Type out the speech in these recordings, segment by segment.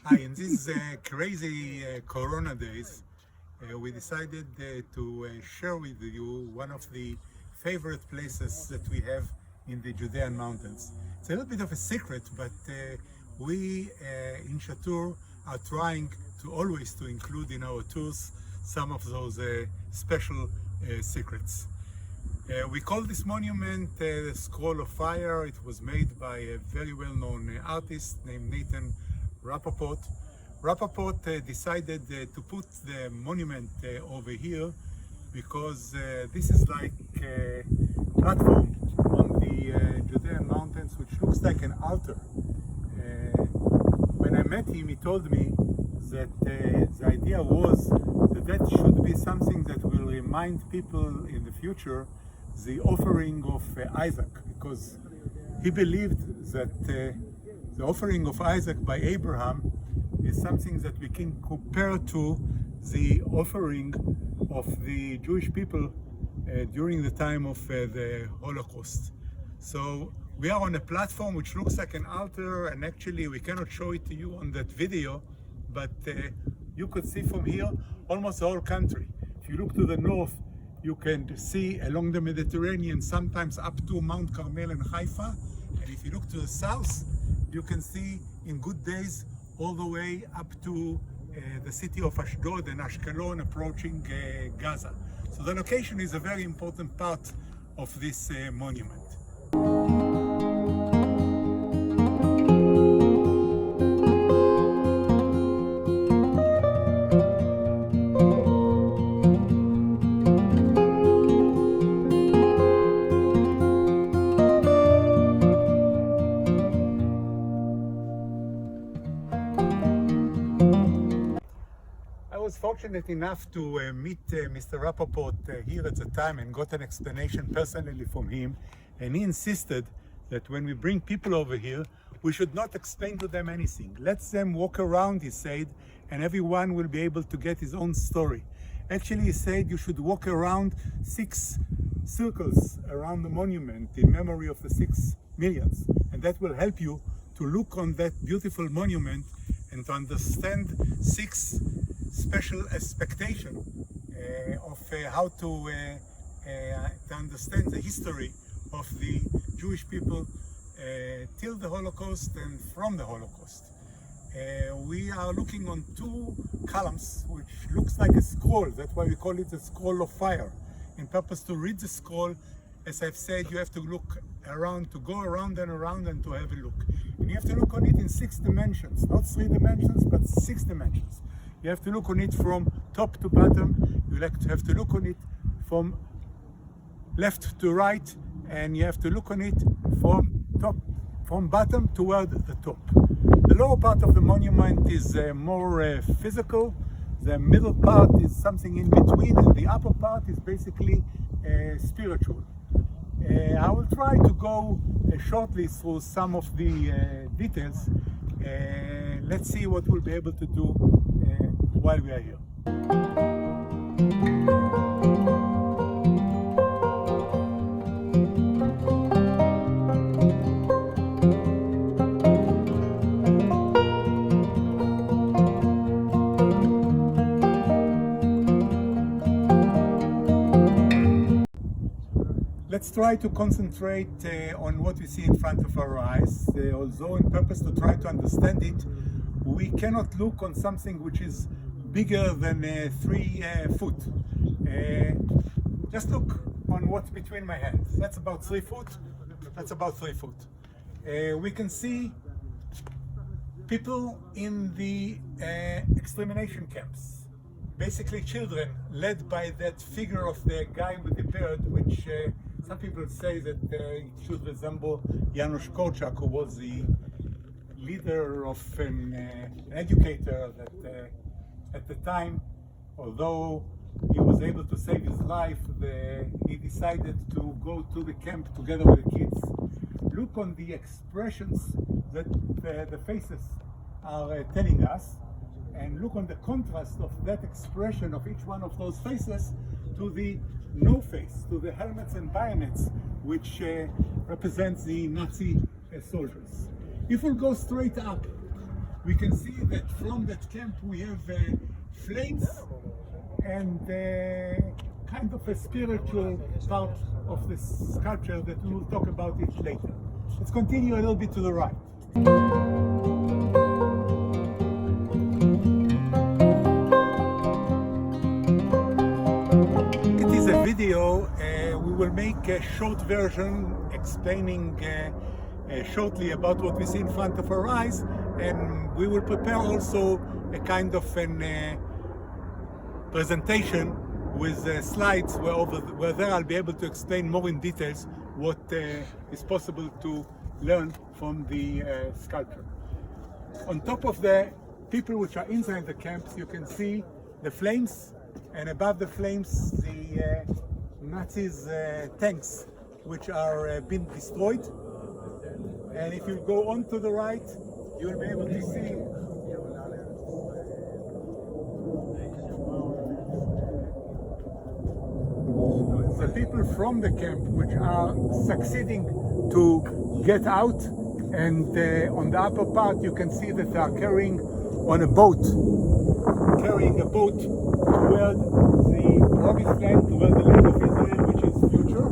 Hi, in these crazy Corona days, we decided to share with you one of the favorite places that we have in the Judean mountains. It's a little bit of a secret, but we in Shatur are trying to always to include in our tours some of those special secrets. We call this monument the Scroll of Fire. It was made by a very well-known artist named Nathan Rappaport. Rappaport decided to put the monument over here because this is like a platform on the Judean mountains which looks like an altar. When I met him, he told me that the idea was that should be something that will remind people in the future the offering of Isaac, because he believed that the offering of Isaac by Abraham is something that we can compare to the offering of the Jewish people during the time of the Holocaust. So we are on a platform which looks like an altar, and actually we cannot show it to you on that video, but you could see from here almost the whole country. If you look to the north, you can see along the Mediterranean, sometimes up to Mount Carmel and Haifa. And if you look to the south, you can see in good days all the way up to the city of Ashdod and Ashkelon approaching Gaza. So the location is a very important part of this monument. I was fortunate enough to meet Mr. Rappaport here at the time and got an explanation personally from him. And he insisted that when we bring people over here, we should not explain to them anything. Let them walk around, he said, and everyone will be able to get his own story. Actually, he said you should walk around 6 circles around the monument in memory of the 6 millions. And that will help you to look on that beautiful monument and to understand 6 special expectation of how to understand the history of the Jewish people till the Holocaust and from the Holocaust. We are looking on 2 columns which looks like a scroll. That's why we call it the Scroll of Fire. In purpose to read the scroll, as I've said, you have to look around, to go around and to have a look. And you have to look on it in 6 dimensions, not 3 dimensions, but 6 dimensions. You have to look on it from top to bottom. You have to look on it from left to right, and you have to look on it from bottom toward the top. The lower part of the monument is more physical. The middle part is something in between, and the upper part is basically spiritual. I will try to go shortly through some of the details. Let's see what we'll be able to do while we are here. Let's try to concentrate on what we see in front of our eyes. Although in purpose to try to understand it, we cannot look on something which is bigger than 3 foot. Just look on what's between my hands. That's about 3 foot. That's about 3 foot. We can see people in the extermination camps. Basically children, led by that figure of the guy with the beard, which some people say that it should resemble Janusz Korczak, who was the leader of an educator that at the time, although he was able to save his life, he decided to go to the camp together with the kids. Look on the expressions that the faces are telling us, and look on the contrast of that expression of each one of those faces to the no face, to the helmets and bayonets, which represents the Nazi soldiers. If we go straight up, we can see that from that camp we have flames and kind of a spiritual part of the sculpture that we will talk about it later. Let's continue a little bit to the right. It is a video. We will make a short version explaining shortly about what we see in front of our eyes, and we will prepare also a kind of an presentation with slides where there I'll be able to explain more in details what is possible to learn from the sculpture. On top of the people which are inside the camps, you can see the flames, and above the flames the Nazis' tanks which are being destroyed. And if you go on to the right, you will be able to see the people from the camp which are succeeding to get out, and on the upper part you can see that they are carrying a boat toward the promised land, toward the land of Israel, which is future.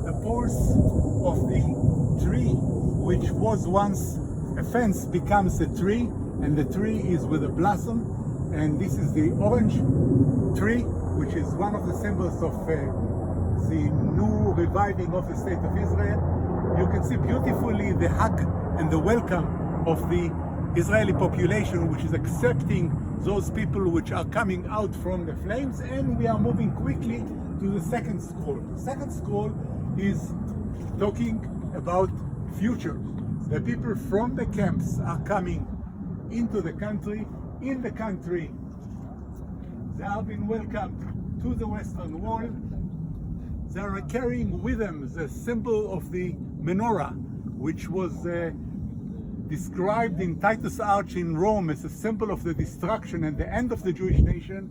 The poles of the tree, which was once a fence, becomes a tree, and the tree is with a blossom. And this is the orange tree, which is one of the symbols of the new reviving of the state of Israel. You can see beautifully the hug and the welcome of the Israeli population, which is accepting those people which are coming out from the flames. And we are moving quickly to the second scroll. The second scroll is talking about future. The people from the camps are coming into the country. In the country, they have been welcomed to the Western Wall. They are carrying with them the symbol of the menorah, which was described in Titus Arch in Rome as a symbol of the destruction and the end of the Jewish nation,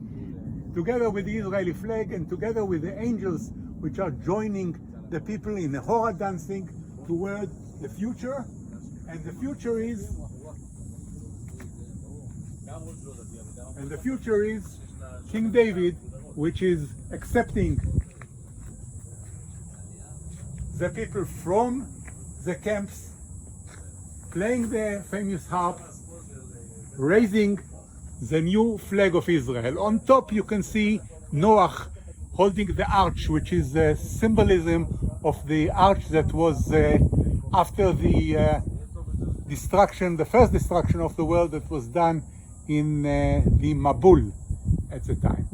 together with the Israeli flag and together with the angels which are joining the people in the Hora dancing toward the future. And the future is King David, which is accepting the people from the camps, playing the famous harp, raising the new flag of Israel. On top you can see Noach holding the arch, which is the symbolism of the arch that was after the destruction, the first destruction of the world that was done in the Mabul at the time.